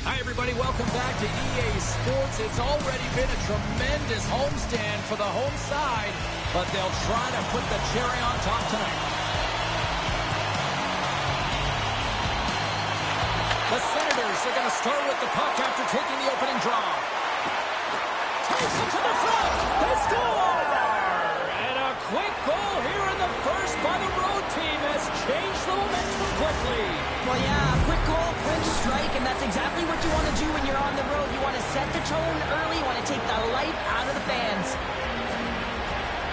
Hi, everybody. Welcome back to EA Sports. It's already been a tremendous homestand for the home side, but they'll try to put the cherry on top tonight. The Senators are going to start with the puck after taking the opening draw. Takes it to the front. They score! And a quick goal here in the first by the road team has changed the momentum quickly. Well, yeah, quick goal, quick strike, and that's exactly what you want to do when you're on the road. You want to set the tone early. You want to take the life out of the fans.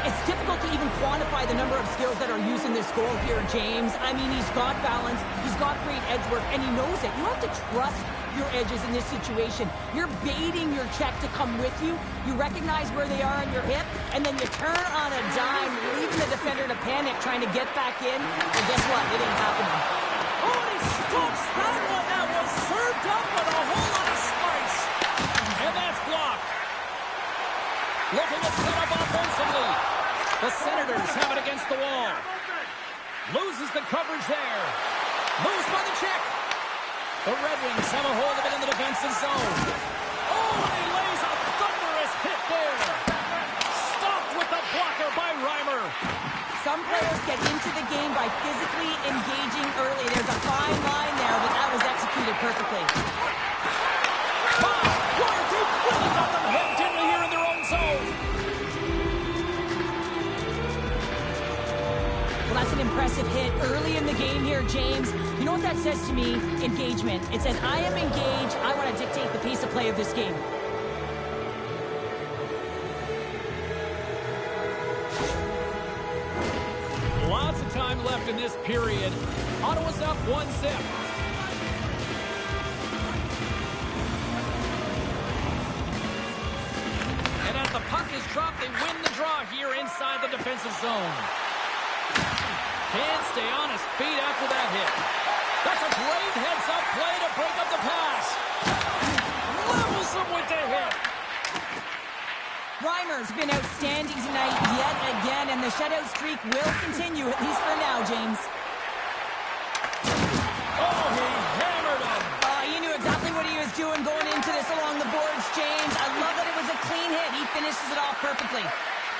It's difficult to even quantify the number of skills that are used in this goal here, James. I mean, he's got balance, he's got great edge work, and he knows it. You have to trust your edges in this situation. You're baiting your check to come with you. You recognize where they are on your hip, and then you turn on a dime, leaving the defender to panic, trying to get back in. And guess what? It ain't happening. Oh, and he stops that one. That was served up with a whole lot of spice. And that's blocked. Looking to set up offensively. The Senators have it against the wall. Loses the coverage there. Moves by the check. The Red Wings have a hold of it in the defensive zone. Oh, and he lays a thunderous hit there. Stopped with the blocker by Reimer. Some players get into the game by physically engaging early. There's a fine line there, but that was executed perfectly. Wow, water deep. Really got them hemmed in here in their own zone. Well, that's an impressive hit early in the game here, James. You know what that says to me? Engagement. It says, I am engaged. I want to dictate the pace of play of this game. Lots of time left in this period. Ottawa's up 1-0. And as the puck is dropped, they win the draw here inside the defensive zone. Can't stay on his feet after that hit. That's a great heads-up play to break up the pass. Levels him with the hit. Reimer's been outstanding tonight yet again, and the shutout streak will continue, at least for now, James. Oh, he hammered him. He knew exactly what he was doing going into this along the boards, James. I love that it was a clean hit. He finishes it off perfectly.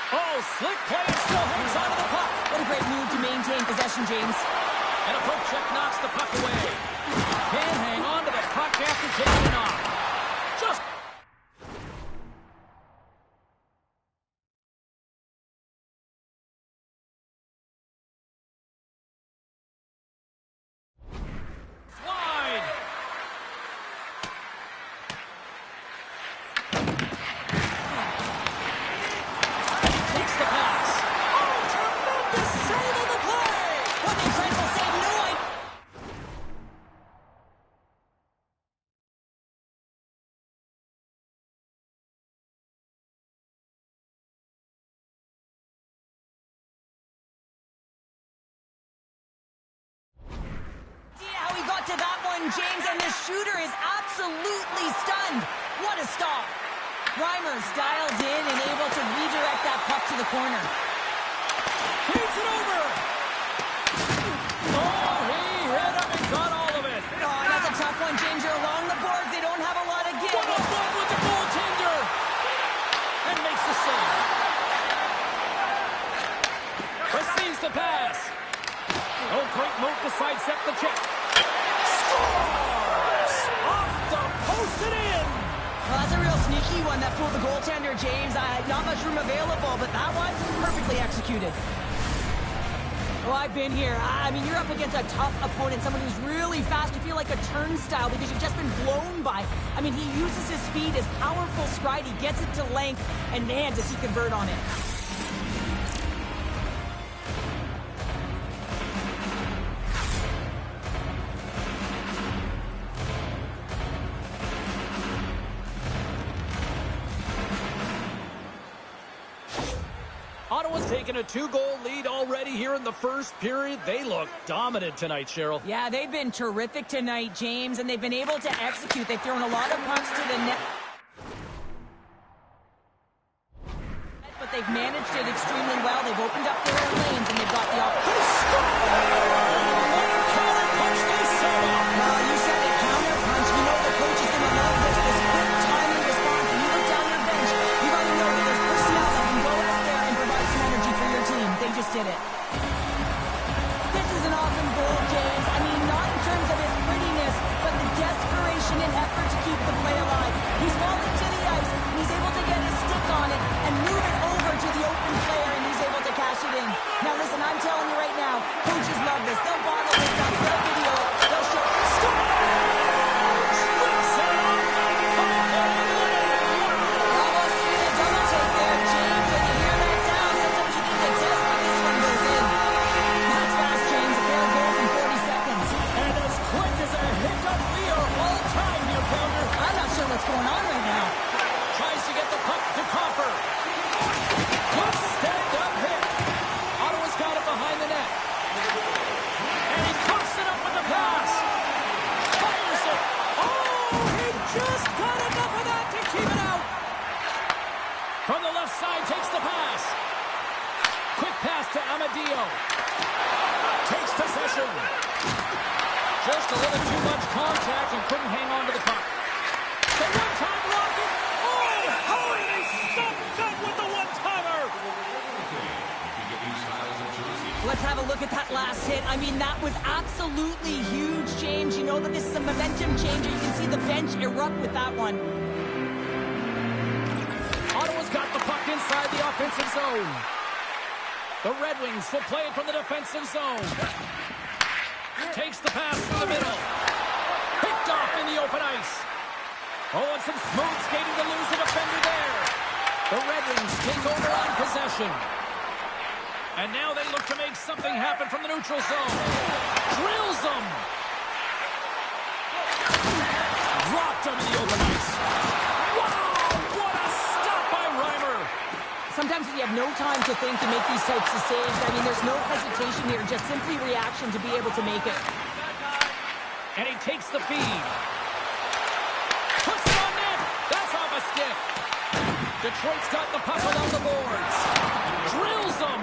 Oh, slick play and still hangs on to the puck. What a great move to maintain possession, James. And a poke check knocks the puck away. Can't hang on to the puck after taking it off. Just... Slide. Takes the pass. Oh, tremendous save on the play. What an incredible save. No one... See how he got to that one, James, and the shooter is absolutely stunned. What a stop. Reimer's dialed in and able to redirect that puck to the corner. Feeds it over. Oh, he hit him and got all of it. Oh, that's a tough one, James. You're along the boards. They don't have a lot of give. One-on-one with the goaltender. And makes the save. Receives the pass. Oh, great move to sidestep the check. Scores! Off the post and in. Well, that's a real sneaky one that fooled the goaltender, James. Not much room available, but that was perfectly executed. Well, I've been here. I mean, you're up against a tough opponent, someone who's really fast. You feel like a turnstile because you've just been blown by. I mean, he uses his speed, his powerful stride. He gets it to length, and man, does he convert on it. Ottawa's taken a 2-goal lead already here in the first period. They look dominant tonight, Cheryl. Yeah, they've been terrific tonight, James, and they've been able to execute. They've thrown a lot of pucks to the net. But they've managed it extremely well. They've opened up their own lanes, and they've got the opportunity. Counter punch, they set up. You said it, counter punch. You know the coach is going to Amadio takes possession. Just a little too much contact and couldn't hang on to the puck. The one-time rocket. Oh, how did he stop that with the one-timer? Let's have a look at that last hit. I mean, that was absolutely huge change. You know that this is a momentum changer. You can see the bench erupt with that one. Ottawa's got the puck inside the offensive zone. The Red Wings will play it from the defensive zone. Takes the pass through the middle. Picked off in the open ice. Oh, and some smooth skating to lose the defender there. The Red Wings take over on possession. And now they look to make something happen from the neutral zone. Drills them. Dropped him in the open ice. Wow, what a stop by Reimer. Sometimes when you have no time to think to make these types of saves, I mean, there's no hesitation here, just simply reaction to be able to make it. And he takes the feed. Puts it on net. That's off a stick. Detroit's got the puck along the boards. Drills them.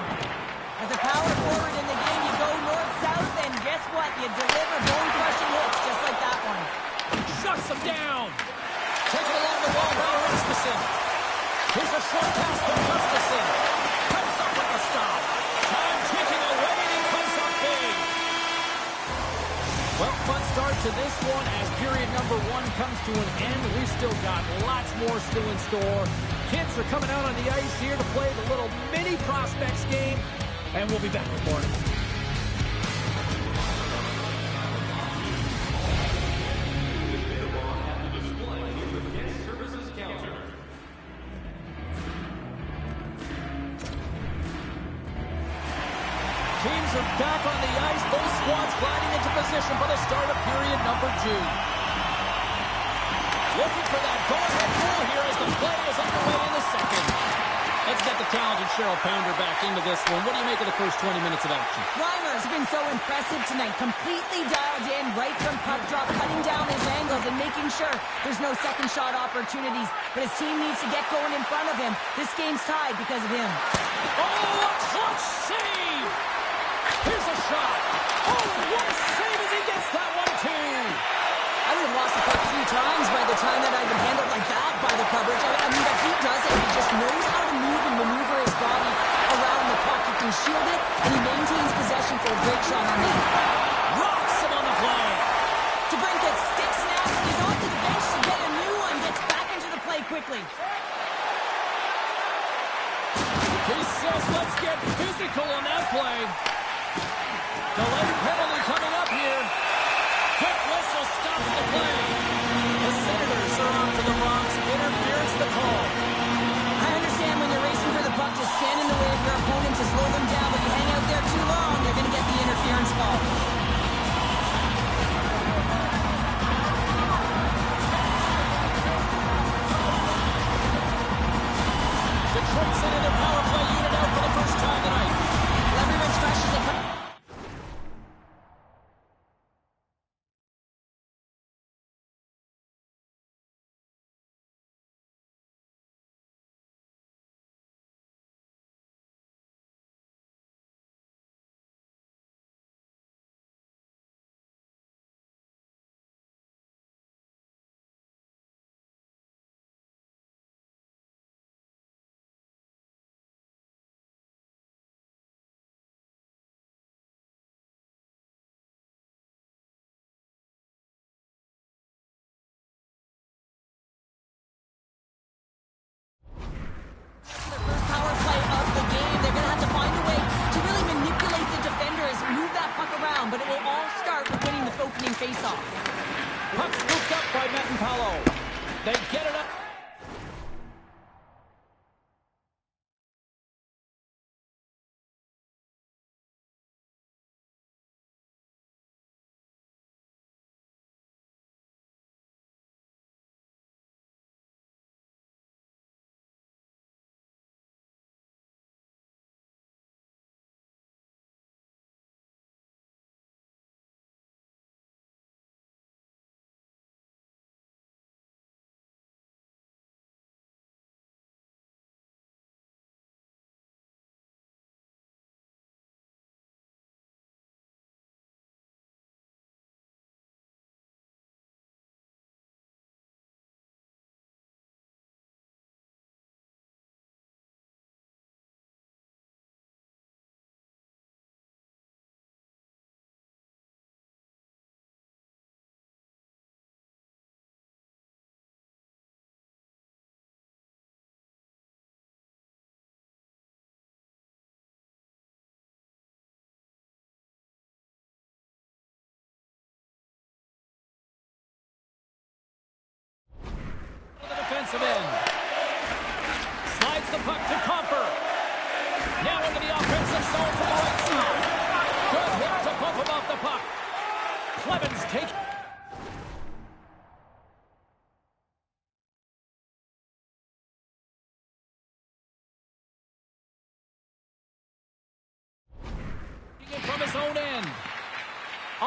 As a power forward in the game, you go north-south, and guess what? You deliver bone-crushing hits just like that one. Shuts them down. Taken along the wall by Rasmussen. Here's a short pass to Gustafsson. Comes up with a stop. Time ticking away, and he comes up big. Well, fun start to this one as period number 1 comes to an end. We've still got lots more still in store. Kids are coming out on the ice here to play the little mini prospects game. And we'll be back with more. Teams are back on the ice. Both squads gliding into position for the start of period number 2. Looking for that go-ahead goal here as the play is underway in the second. Let's get the talented Cheryl Pounder back into this one. What do you make of the first 20 minutes of action? Reimer's been so impressive tonight. Completely dialed in right from puck drop, cutting down his angles and making sure there's no second shot opportunities. But his team needs to get going in front of him. This game's tied because of him. Oh, a clutch save! Here's a shot. Oh, what a save as he gets that one, too! I would have lost the puck 3 times by the time that I've been handled like that by the coverage. I mean, but he does it. He just knows how to move and maneuver his body around the puck. He can shield it, and he maintains possession for a great shot on net. Rocks him on the play. DeBrincat stick snaps. He's onto the bench to get a new one. Gets back into the play quickly. He says, let's get physical on that play. Delayed penalty coming up here. Quick whistle stops the play. The Senators are on to the box. Interference the call. I understand when you're racing for the puck to stand in the way of your opponent to slow them down, but you hang out there too long, you're going to get the interference call. Detroit sending their power play unit out for the first time tonight. Everyone's fresh as they come. But it will all start with winning the opening faceoff. Puck scooped up by Mettenpalo. They get it up.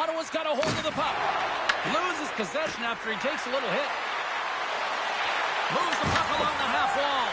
Ottawa's got a hold of the puck. Loses possession after he takes a little hit. Moves the puck along the half wall.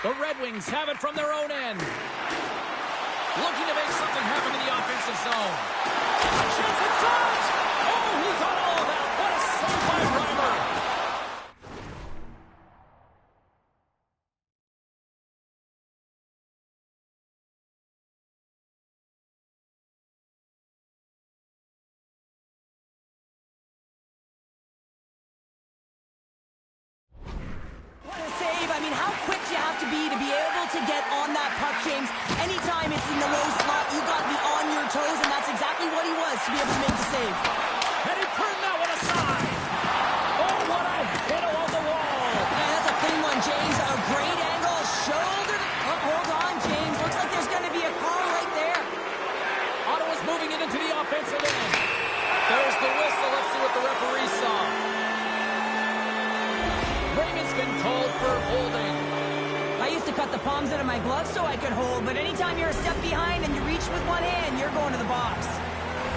The Red Wings have it from their own end. Looking to make something happen in the offensive zone. A chance at shot! Oh, he got all of that. What a save by Reimer. What a save. I mean, how quick you have to be able to get on that puck, James. Anytime it's in the low slot, you got to be on your toes, and that's exactly what he was to be able to make the save. And he turned that one aside. Oh, what a hit along the wall. Man, that's a clean one, James. A great angle. Shoulder. Oh, hold on, James. Looks like there's going to be a call right there. Ottawa's moving it into the offensive end. There's the whistle. Let's see what the referee saw. Raymond's been called for holding. I used to cut the palms out of my gloves so I could hold, but anytime you're a step behind and you reach with one hand, you're going to the box.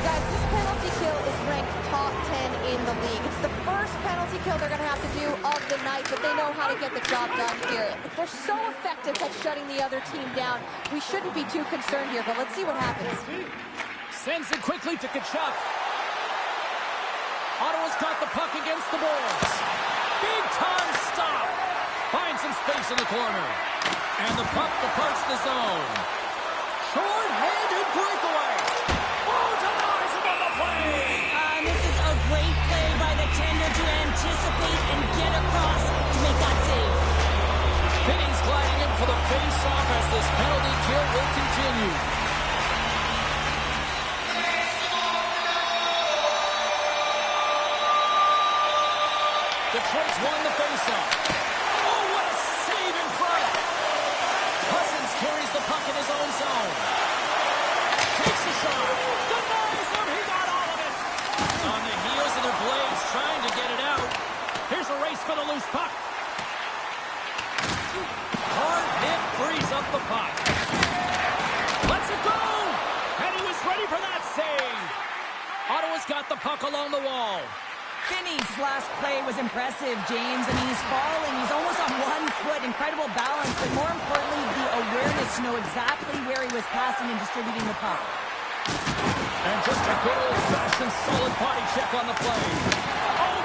Guys, this penalty kill is ranked top 10 in the league. It's the first penalty kill they're going to have to do of the night, but they know how to get the job done here. They're so effective at shutting the other team down. We shouldn't be too concerned here, but let's see what happens. Sends it quickly to Tkachuk. Ottawa's got the puck against the boards. Big time stop. Finds some space in the corner. And the puck departs the zone. Short-handed breakaway. Oh, denies him on the play. This is a great play by the tender to anticipate and get across to make that save. Finney's gliding in for the face-off as this penalty kill will continue. Detroit's won the face-off. Oh, what a save in front. Cousins carries the puck in his own zone. Takes a shot. Denies him. He got all of it. On the heels of their blades, trying to get it out. Here's a race for the loose puck. Hard hit frees up the puck. Lets it go. And he was ready for that save. Ottawa's got the puck along the wall. Finney's last play was impressive, James. I mean, he's falling. He's almost on one foot. Incredible balance, but more importantly, the awareness to know exactly where he was passing and distributing the puck. And just a good old-fashioned solid body check on the play. Oh!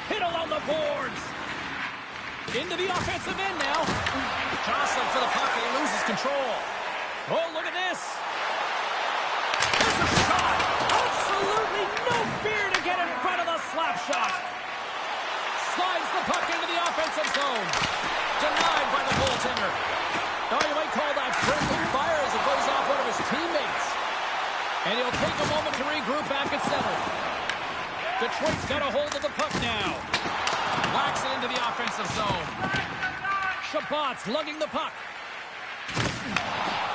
Hit along the boards. Into the offensive end now. Jostling for the puck and he loses control. Oh, look at this. There's a shot. Absolutely no fear to get in front of the slap shot. Slides the puck into the offensive zone. Denied by the goaltender. Oh, you might call that friendly fire as it goes off one of his teammates. And he'll take a moment to regroup back at center. Detroit's got a hold of the puck now. Whacks it into the offensive zone. Shabbat's lugging the puck.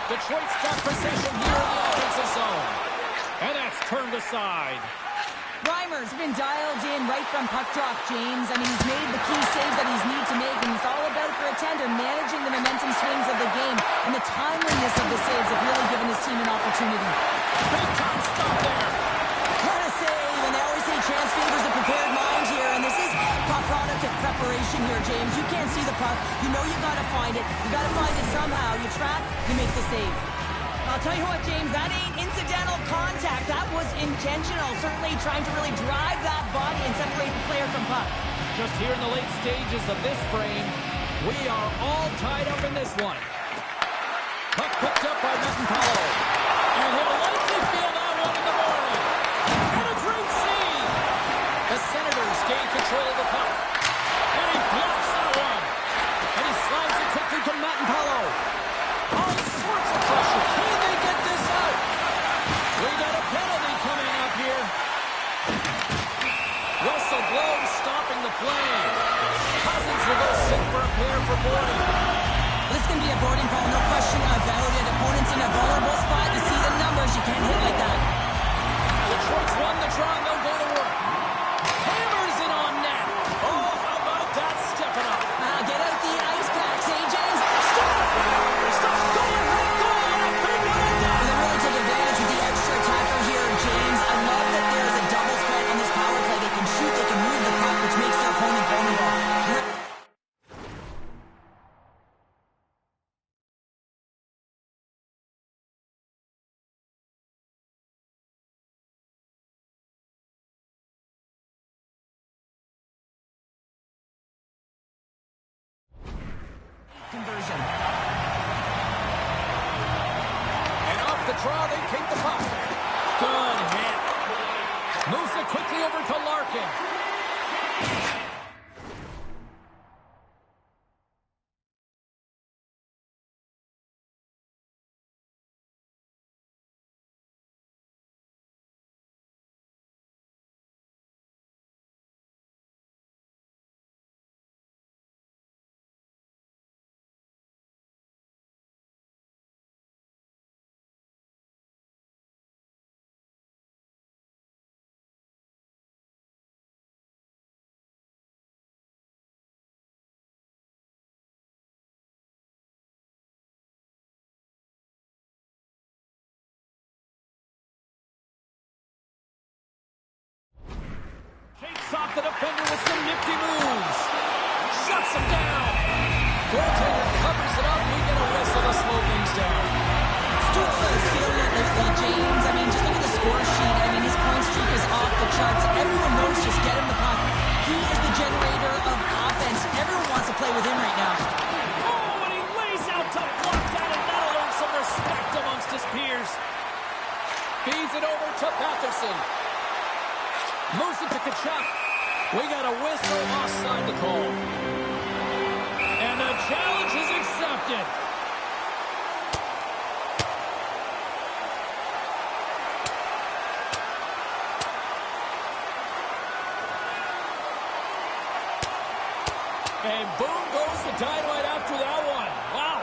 Detroit's got possession here in the offensive zone. And that's turned aside. Reimer's been dialed in right from puck drop, James. I mean, he's made the key saves that he's needed to make, and it's all about, for a tender, managing the momentum swings of the game, and the timeliness of the saves have really given his team an opportunity. Big time stop there. What a save. see the puck. You know you got to find it. You got to find it somehow. You trap, you make the save. I'll tell you what, James, that ain't incidental contact. That was intentional. Certainly trying to really drive that body and separate the player from puck. Just here in the late stages of this frame, we are all tied up in this one. Puck picked up by Paulo. And he'll likely feel that one in the morning. And a great save. The Senators gain control of the puck. And he blocks that one. And he slides it quickly to Paulo. All sorts of pressure. Can they get this out? We got a penalty coming up here. Whistle blows, stopping the play. Cousins will go sit for a pair for Boyd. This can be a boarding call, no question about it. Opponent's in a vulnerable spot. You see the numbers, you can't hit like that. Detroit's won the draw, and they'll go to work. Hammers it on net. Oh, how about that stepping up? Get out the ice packs, eh, James? Stop! Stop! Goal! Goal! A big one on net! They really took advantage of the extra attacker here, James. I love that there is a double threat on this power play. They can shoot, they can move the puck, which makes their opponent vulnerable. Conversion. And off the draw, they take the puck. Good hit. Moves it quickly over to Larkin. Shakes off the defender with some nifty moves. Shuts him down. Goaltender covers it up. We get a whistle to slow things down. Stutzla is feeling it lately, James. I mean, just look at the score sheet. I mean, his point streak is off the charts. Everyone knows just get him the puck. He is the generator of offense. Everyone wants to play with him right now. Oh, and he lays out to block that, and that'll earn some respect amongst his peers. Feeds it over to Patterson. Moves it to Kachuk. We got a whistle offside to call. And the challenge is accepted. And boom goes the dynamite after that one. Wow.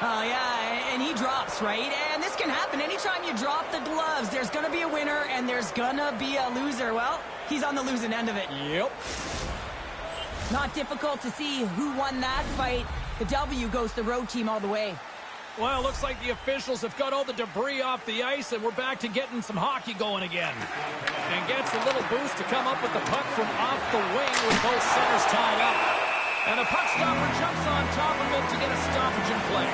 Oh, yeah, and he drops, right? And this can happen. Anytime you drop the gloves, there's going to be a winner and there's going to be a loser. Well, he's on the losing end of it. Yep. Not difficult to see who won that fight. The W goes the road team all the way. Well, it looks like the officials have got all the debris off the ice, and we're back to getting some hockey going again. And gets a little boost to come up with the puck from off the wing with both centers tied up. And the puck stopper jumps on top of it to get a stoppage in play.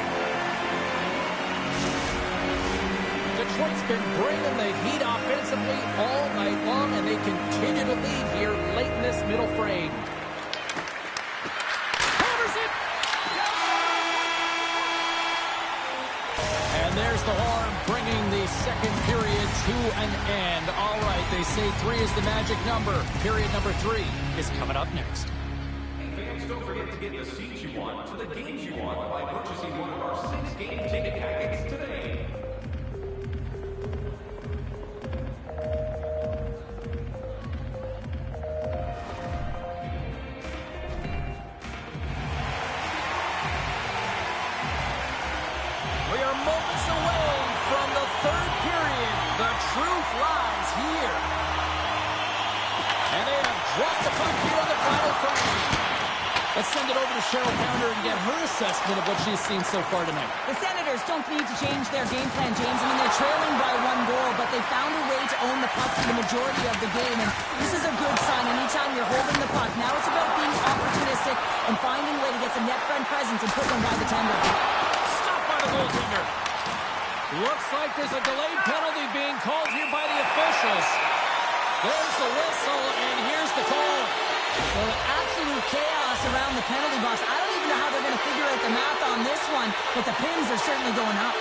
Detroit's been bringing the heat offensively all night long, and they continue to lead here late in this middle frame. Hammers it! And there's the horn, bringing the second period to an end. All right, they say 3 is the magic number. Period number 3 is coming up next. Fans, don't forget to get the seats you want to the games you want by purchasing one of our 6 game ticket packets today. We are moments away from the third period. The truth lies here. And they have dropped the puck here in the final frame. Let's send it over to Cheryl Pounder and get her assessment of what she's seen so far tonight. The Senators don't need to change their game plan, James. I mean, they're trailing by 1 goal, but they found a way to own the puck puck for the majority of the game, and this is a good sign anytime you're holding the puck. Now it's about being opportunistic and finding a way to get some net front presence and put one by the tender. Stopped by the goaltender. Looks like there's a delayed penalty being called here by the officials. There's the whistle, and here's the call. Well, absolute chaos around the penalty box. I don't even know how they're going to figure out the math on this one, but the pins are certainly going up.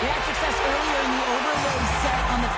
They had success earlier in the overlay set on the...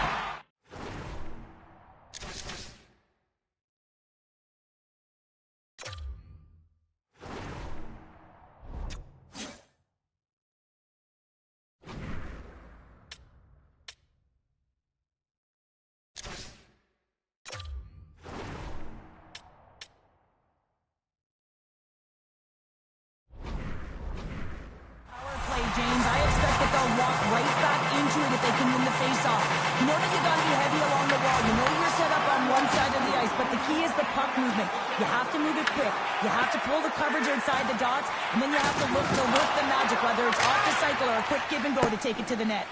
James, I expect that they'll walk right back into it if they can win the face-off. You know that you got to be heavy along the wall. You know you're set up on one side of the ice, but the key is the puck movement. You have to move it quick. You have to pull the coverage inside the dots, and then you have to look to work the magic, whether it's off the cycle or a quick give and go to take it to the net.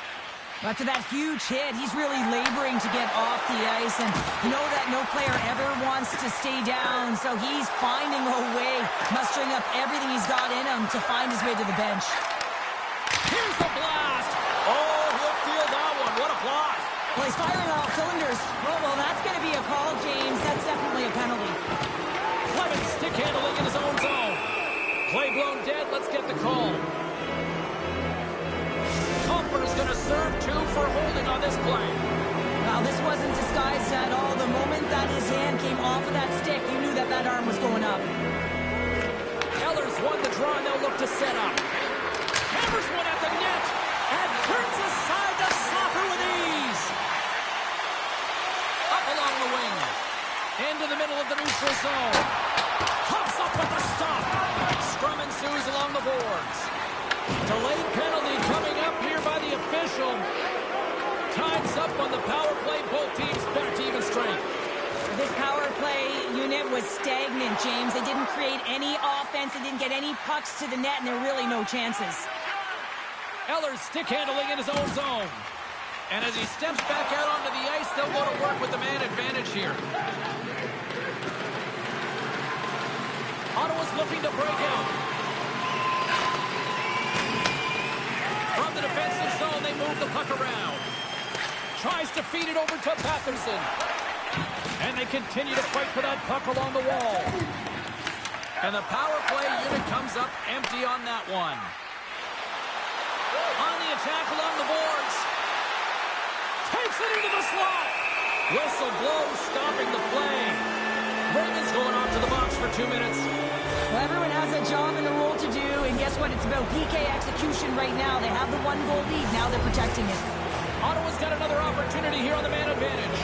After that huge hit, he's really laboring to get off the ice, and you know that no player ever wants to stay down, so he's finding a way, mustering up everything he's got in him to find his way to the bench. Here's the blast. Oh, he'll feel that one. What a block. Well, he's firing on all cylinders. Well, that's going to be a call, James. That's definitely a penalty. Clemens stick handling in his own zone. Play blown dead. Let's get the call. Comper's going to serve two for holding on this play. Now, this wasn't disguised at all. The moment that his hand came off of that stick, you knew that that arm was going up. Ellers won the draw, and they'll look to set up. Hammers one at the net, and turns aside to Soffer with ease. Up along the wing, into the middle of the neutral zone. Pops up with the stop. Scrum ensues along the boards. Delayed penalty coming up here by the official. Time's up on the power play. Both teams back to even strength. This power play unit was stagnant, James. They didn't create any offense. They didn't get any pucks to the net, and there were really no chances. Ellers stick handling in his own zone. And as he steps back out onto the ice, they'll go to work with the man advantage here. Ottawa's looking to break out. From the defensive zone, they move the puck around. Tries to feed it over to Patterson. And they continue to fight for that puck along the wall. And the power play unit comes up empty on that one. On the attack along the boards. Takes it into the slot. Whistle blows, stopping the play. Reagan's going off to the box for 2 minutes. Well, everyone has a job and a role to do, and guess what? It's about PK execution right now. They have the one-goal lead. Now they're protecting it. Ottawa's got another opportunity here on the man advantage.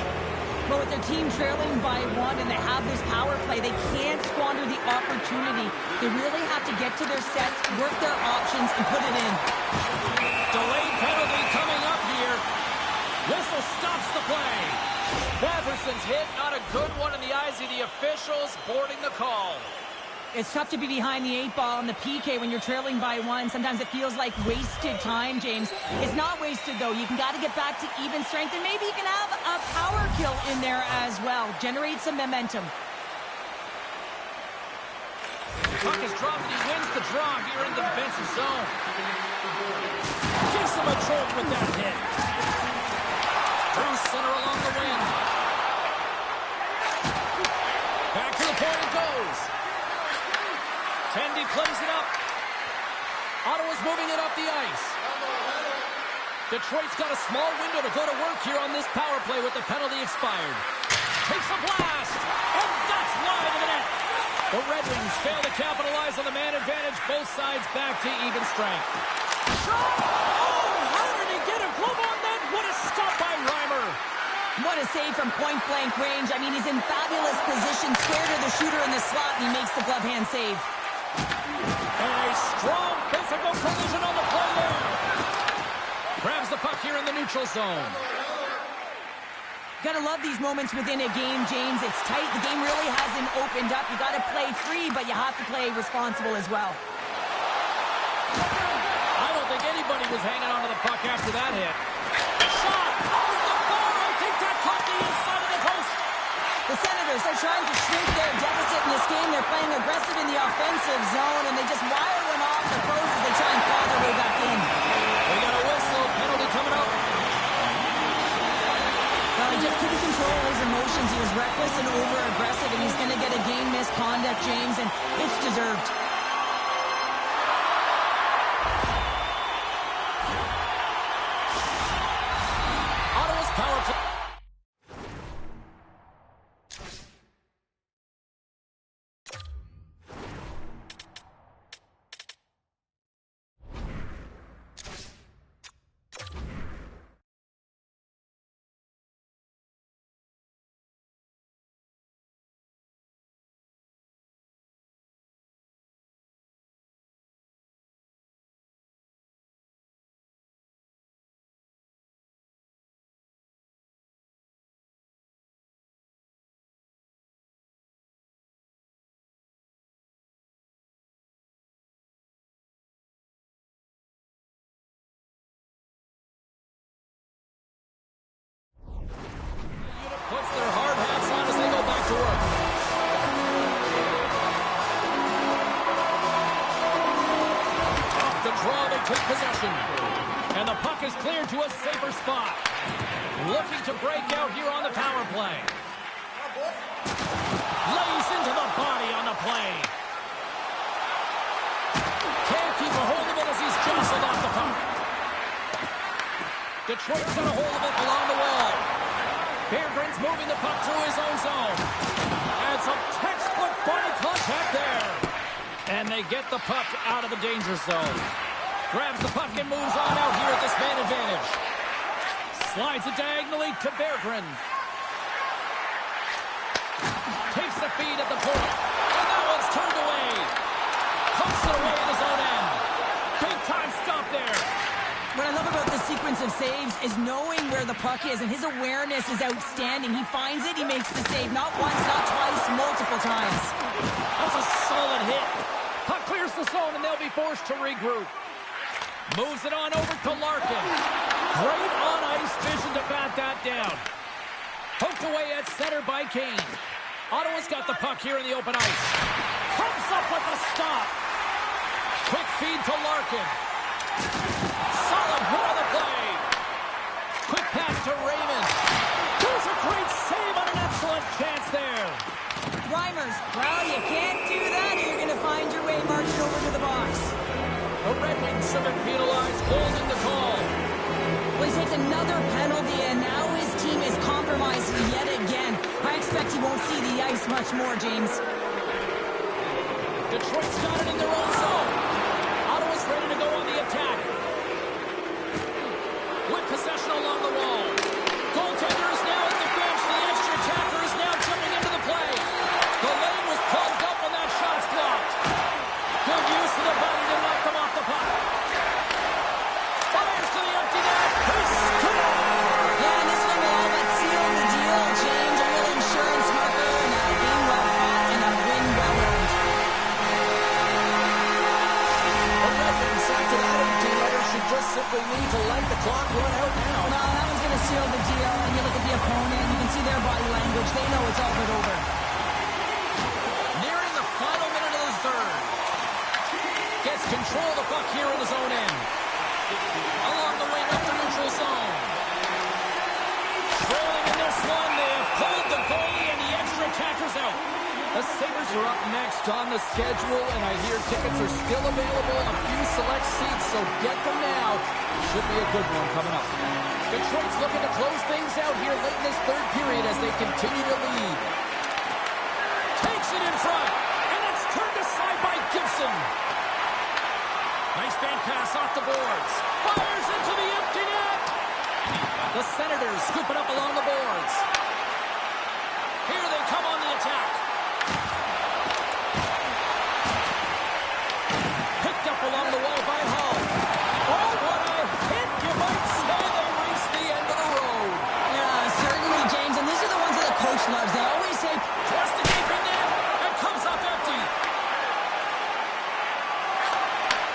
But with their team trailing by one and they have this power play, they can't squander the opportunity. They really have to get to their sets, work their options, and put it in. Delayed penalty coming up here. Whistle stops the play. Patterson's hit, not a good one in the eyes of the officials, boarding the call. It's tough to be behind the 8-ball on the PK when you're trailing by one. Sometimes it feels like wasted time, James. It's not wasted, though. You got to get back to even strength, and maybe you can have a power kill in there as well. Generate some momentum. Puck is dropped, and he wins the draw here in the defensive zone. Gives him a choke with that hit. Through center along the wing. Back to the point it goes. Tendy plays it up. Ottawa's moving it up the ice. Detroit's got a small window to go to work here on this power play with the penalty expired. Takes a blast, and that's wide of the net. The Red Wings fail to capitalize on the man advantage. Both sides back to even strength. Shot! Oh, how did he get a glove on that? What a stop by Reimer. What a save from point-blank range. I mean, he's in fabulous position, square to the shooter in the slot, and he makes the glove hand save. And a strong physical collision on the play there. Grabs the puck here in the neutral zone. Gotta love these moments within a game, James. It's tight. The game really hasn't opened up. You gotta play free, but you have to play responsible as well. I don't think anybody he was hanging onto the puck after that hit. Shot! Off the bar! I think that caught the inside of the post! The Senators are trying to shrink their deficit in this game. They're playing aggressive in the offensive zone, and they just wire one off the post as they try and claw their way back in. We got a whistle. Penalty coming up. Well, he just couldn't control his emotions. He was reckless and over-aggressive, and he's going to get a game misconduct, James, and it's deserved. Ottawa's power play. Puts their hard hats on as they go back to work. Off the draw, they take possession. And the puck is cleared to a safer spot. Looking to break out here on the power play. Lays into the body on the play. Can't keep a hold of it as he's jostled off the puck. Detroit's got a hold of it along the wall. Berggren's moving the puck through his own zone. And some textbook body contact there. And they get the puck out of the danger zone. Grabs the puck and moves on out here at this man advantage. Slides it diagonally to Berggren. Takes the feed at the point. And that one's turned away. Pumps it away at his own end. Big time stop there. What I love about this sequence of saves is knowing where the puck is, and his awareness is outstanding. He finds it, he makes the save, not once, not twice, multiple times. That's a solid hit. Puck clears the zone, and they'll be forced to regroup. Moves it on over to Larkin. Great on-ice vision to bat that down. Poked away at center by Kane. Ottawa's got the puck here in the open ice. Comes up with a stop. Quick feed to Larkin. Solid hit on the play. Quick pass to Raymond. Does a great save on an excellent chance there. Reimers, well, you can't do that. You're going to find your way marching over to the box. The Red Wings have been penalized, holding the call. Well, he takes another penalty, and now his team is compromised yet again. I expect he won't see the ice much more, James. Detroit's got it in their own zone. Ottawa's ready to go on the attack. With possession along the wall. Goaltender is now at the bench. The extra attacker is now jumping into the play. The lane was plugged up and that shot's blocked. Good use of the body to knock them off the puck. Fires to the empty net. He scores! Yeah, and this one will all but seal the deal, James. A real insurance marker, and a game well fought, and a win well earned. The Red Wings acted out 18-letter should just simply need to let the clock run out now. No, that one's going to seal the deal, and you look at the opponent, you can see their body language. They know it's all but over. Nearing the final minute of the third. Gets control of the puck here in his own end. Along the wing up the neutral zone. Trailing in this one, they have pulled the goalie and the extra attacker's out. The Sabres are up next on the schedule, and I hear tickets are still available, a few select seats, so get them now. Should be a good one coming up. Detroit's looking to close things out here late in this third period as they continue to lead. Takes it in front, and it's turned aside by Gibson. Nice bank pass off the boards. Fires into the empty net. The Senators scoop it up along the boards. Here they come on the attack. Picked up along the wall by Hull. Oh, what a hit! You might say they reached the end of the road. Yeah, certainly, James, and these are the ones that the coach loves. They always say, Towards the gaping net and comes up empty.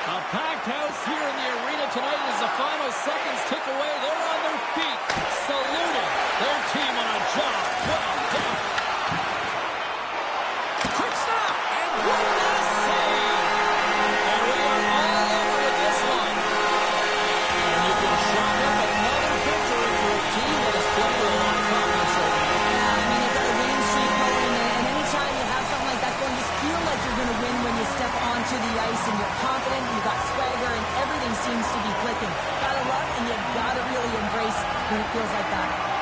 A Packed house here in the arena tonight as the final seconds tick away. They're on their feet, saluting their team on a job well done. Quick snap, and what